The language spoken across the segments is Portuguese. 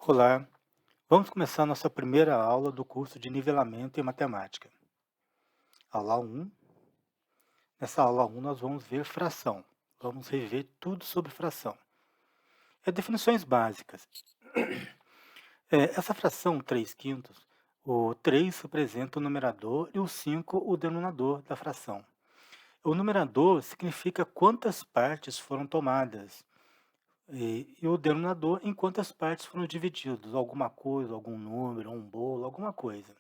Olá, vamos começar nossa primeira aula do curso de nivelamento em matemática. Aula 1. Nessa aula 1 nós vamos ver fração. Vamos rever tudo sobre fração. Definições básicas. Essa fração 3 quintos, o 3 representa o numerador e o 5 o denominador da fração. O numerador significa quantas partes foram tomadas e o denominador em quantas partes foram divididos, alguma coisa, algum número, um bolo, alguma coisa.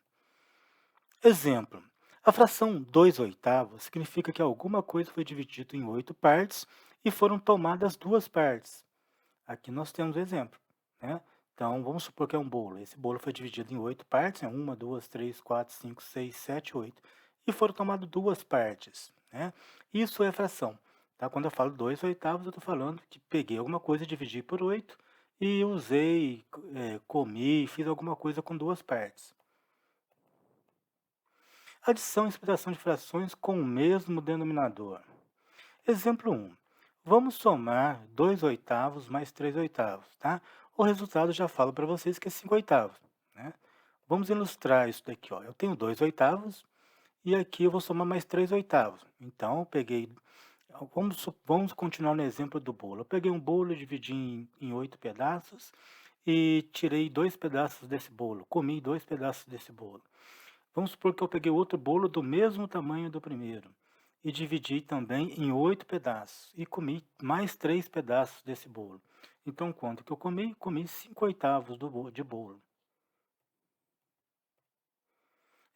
Exemplo: a fração 2 oitavos significa que alguma coisa foi dividida em 8 partes e foram tomadas 2 partes. Aqui nós temos o exemplo, né? Então, vamos supor que é um bolo. Esse bolo foi dividido em 8 partes, 1, 2, 3, 4, 5, 6, 7, 8. E foram tomadas 2 partes, né? Isso é fração, tá? Quando eu falo 2 oitavos, eu estou falando que peguei alguma coisa, dividi por 8 e usei, comi, fiz alguma coisa com 2 partes. Adição e subtração de frações com o mesmo denominador. Exemplo 1. Vamos somar 2 oitavos mais 3 oitavos, tá? O resultado já falo para vocês que é 5 oitavos, né? Vamos ilustrar isso daqui, ó. Eu tenho 2 oitavos e aqui eu vou somar mais 3 oitavos. Então, eu peguei... Vamos continuar no exemplo do bolo. Eu peguei um bolo, dividi em 8 pedaços e tirei 2 pedaços desse bolo. Comi 2 pedaços desse bolo. Vamos supor que eu peguei outro bolo do mesmo tamanho do primeiro e dividi também em 8 pedaços e comi mais 3 pedaços desse bolo. Então, quanto que eu comi? Comi 5 oitavos de bolo.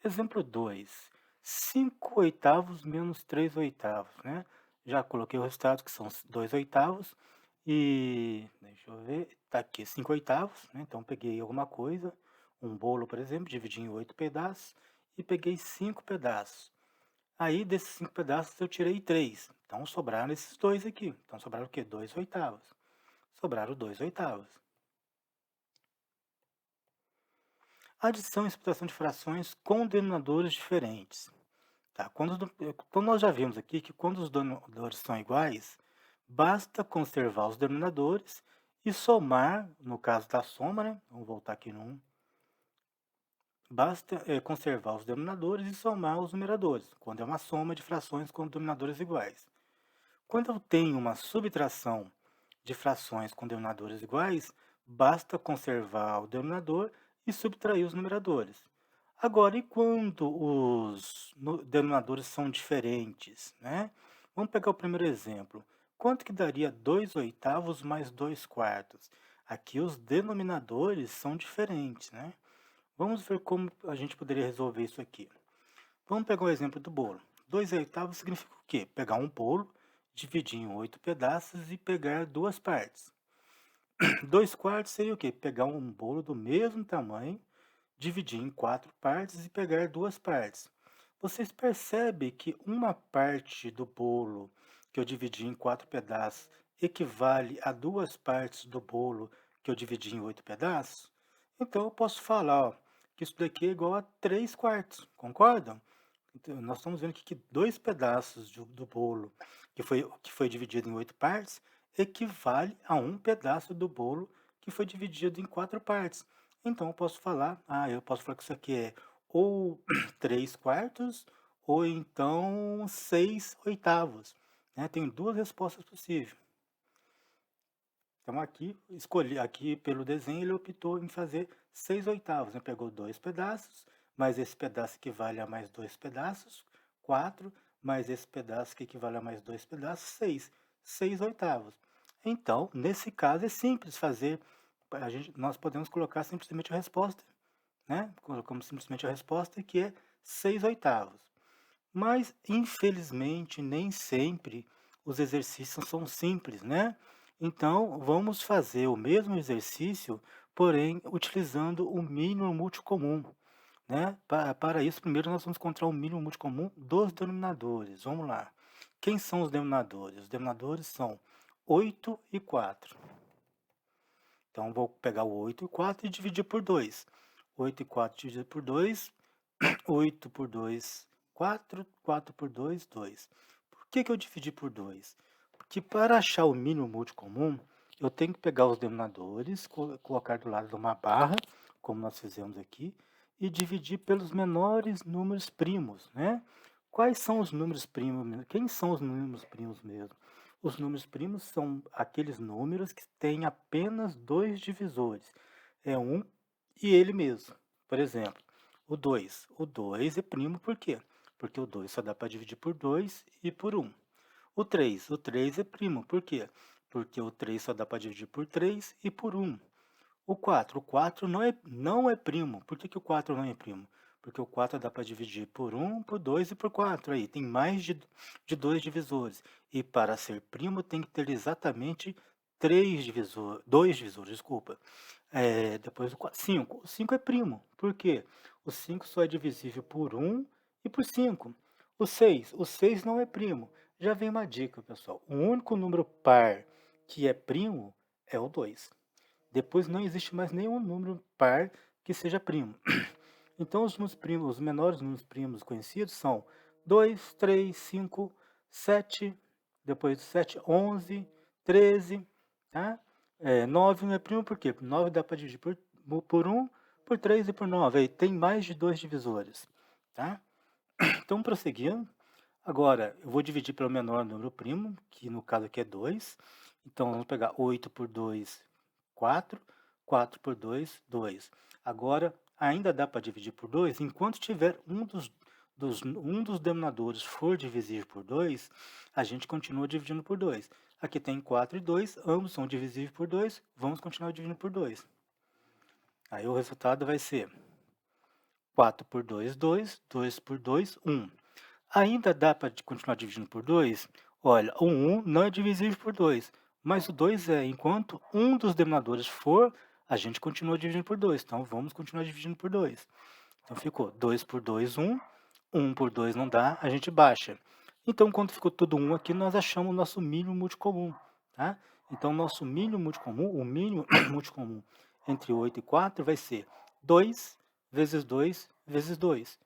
Exemplo 2. 5 oitavos menos 3 oitavos, né? Já coloquei o resultado, que são 2 oitavos, e deixa eu ver, está aqui 5 oitavos, né? Então, peguei alguma coisa, um bolo, por exemplo, dividi em 8 pedaços, e peguei 5 pedaços. Aí, desses 5 pedaços, eu tirei 3. Então, sobraram esses dois aqui. Então, sobraram o quê? 2 oitavos. Sobraram 2 oitavos. Adição e subtração de frações com denominadores diferentes. Tá? Quando nós já vimos aqui que quando os denominadores são iguais, basta conservar os denominadores e somar, no caso da soma, né? Vamos voltar aqui no 1. Basta conservar os denominadores e somar os numeradores, quando é uma soma de frações com denominadores iguais. Quando eu tenho uma subtração de frações com denominadores iguais, basta conservar o denominador e subtrair os numeradores. Agora, e quando os denominadores são diferentes, né? Vamos pegar o primeiro exemplo. Quanto que daria 2 oitavos mais 2 quartos? Aqui os denominadores são diferentes, né? Vamos ver como a gente poderia resolver isso aqui. Vamos pegar o exemplo do bolo. 2 oitavos significa o quê? Pegar um bolo, dividir em 8 pedaços e pegar 2 partes. 2 quartos seria o quê? Pegar um bolo do mesmo tamanho, dividir em 4 partes e pegar 2 partes. Vocês percebem que uma parte do bolo que eu dividi em 4 pedaços equivale a 2 partes do bolo que eu dividi em 8 pedaços? Então eu posso falar, ó, que isso daqui é igual a 3 quartos, concordam? Então, nós estamos vendo aqui que 2 pedaços do bolo que foi dividido em 8 partes equivale a um pedaço do bolo que foi dividido em 4 partes. Então eu posso falar que isso aqui é ou 3 quartos ou então 6 oitavos, né? Tem duas respostas possíveis. Então aqui pelo desenho ele optou em fazer 6 oitavos, né? Pegou 2 pedaços, mais esse pedaço equivale a mais 2 pedaços, 4, mais esse pedaço que equivale a mais 2 pedaços, 6. 6 oitavos. Então, nesse caso é simples fazer, nós podemos colocar simplesmente a resposta, né? Colocamos simplesmente a resposta que é 6 oitavos. Mas, infelizmente, nem sempre os exercícios são simples, né? Então, vamos fazer o mesmo exercício, porém, utilizando o mínimo multicomum, né? Para isso, primeiro nós vamos encontrar o mínimo multicomum dos denominadores. Vamos lá. Quem são os denominadores? Os denominadores são 8 e 4. Então, vou pegar o 8 e 4 e dividir por 2. 8 e 4 dividido por 2, 8 por 2, 4, 4 por 2, 2. Por que eu dividi por 2? Porque para achar o mínimo multicomum, eu tenho que pegar os denominadores, colocar do lado de uma barra, como nós fizemos aqui, e dividir pelos menores números primos, né? Quais são os números primos? Quem são os números primos mesmo? Os números primos são aqueles números que têm apenas dois divisores. É um e ele mesmo. Por exemplo, o 2. O 2 é primo por quê? Porque o 2 só dá para dividir por 2 e por 1. O 3 é primo, por quê? Porque o 3 só dá para dividir por 3 e por 1. O 4 não é primo. Por que o 4 não é primo? Porque o 4 dá para dividir por 1, por 2 e por 4. Aí tem mais de dois divisores. E para ser primo tem que ter exatamente dois divisores, desculpa. Depois o 5. O 5 é primo. Por quê? O 5 só é divisível por 1 e por 5. O seis não é primo. Já vem uma dica, pessoal. O único número par que é primo é o 2. Depois não existe mais nenhum número par que seja primo. Então os números primos, os menores números primos conhecidos são 2, 3, 5, 7, depois do 7, 11, 13, tá? 9 não é primo por quê? Porque 9 dá para dividir por 1, por 3 e por 9. Aí tem mais de dois divisores, tá? Então, prosseguindo, agora eu vou dividir pelo menor número primo, que no caso aqui é 2. Então, vamos pegar 8 por 2, 4. 4 por 2, 2. Agora, ainda dá para dividir por 2, enquanto tiver um dos denominadores for divisível por 2, a gente continua dividindo por 2. Aqui tem 4 e 2, ambos são divisíveis por 2, vamos continuar dividindo por 2. Aí o resultado vai ser 4 por 2, 2, 2 por 2, 1. Ainda dá para continuar dividindo por 2? Olha, o 1 não é divisível por 2, mas o 2 é. Enquanto um dos denominadores for, a gente continua dividindo por 2. Então, vamos continuar dividindo por 2. Então, ficou 2 por 2, 1. 1 por 2 não dá, a gente baixa. Então, quando ficou tudo 1 aqui, nós achamos o nosso mínimo multicomum. Tá? Então, nosso mínimo multicomum, o mínimo multicomum entre 8 e 4 vai ser 2 vezes 2 vezes 2.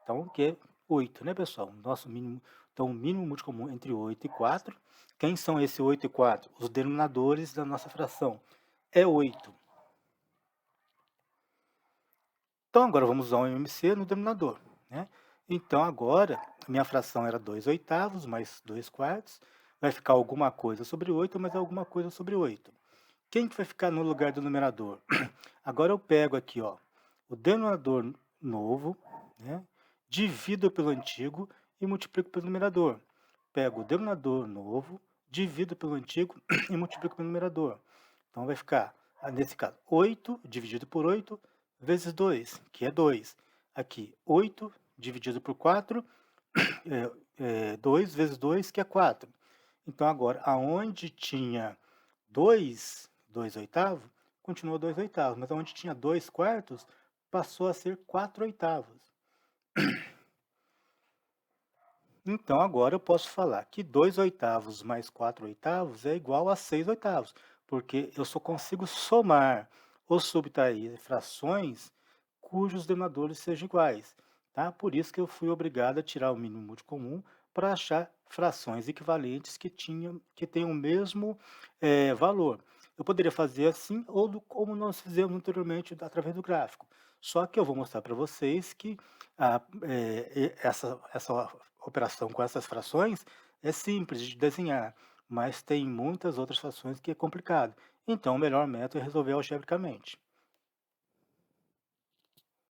Então, que é 8, né, pessoal? Nosso mínimo, então, o mínimo multicomum entre 8 e 4. Quem são esse 8 e 4? Os denominadores da nossa fração. É 8. Então, agora vamos usar o MMC no denominador, né? Então, agora, a minha fração era 2 oitavos mais 2 quartos. Vai ficar alguma coisa sobre 8, mas alguma coisa sobre 8. Quem que vai ficar no lugar do numerador? Agora eu pego aqui, ó, o denominador novo, né? Divido pelo antigo e multiplico pelo numerador. Pego o denominador novo, divido pelo antigo e multiplico pelo numerador. Então vai ficar, nesse caso, 8 dividido por 8 vezes 2, que é 2. Aqui, 8 dividido por 4, 2 vezes 2, que é 4. Então agora, aonde tinha 2 oitavos, continuou 2 oitavos. Mas onde tinha 2 quartos, passou a ser 4 oitavos. Então, agora eu posso falar que 2 oitavos mais 4 oitavos é igual a 6 oitavos, porque eu só consigo somar ou subtrair frações cujos denominadores sejam iguais. Tá? Por isso que eu fui obrigado a tirar o mínimo multicomum para achar frações equivalentes que tenham o mesmo valor. Eu poderia fazer assim, ou como nós fizemos anteriormente através do gráfico. Só que eu vou mostrar para vocês que essa operação com essas frações é simples de desenhar, mas tem muitas outras frações que é complicado. Então, o melhor método é resolver algebricamente.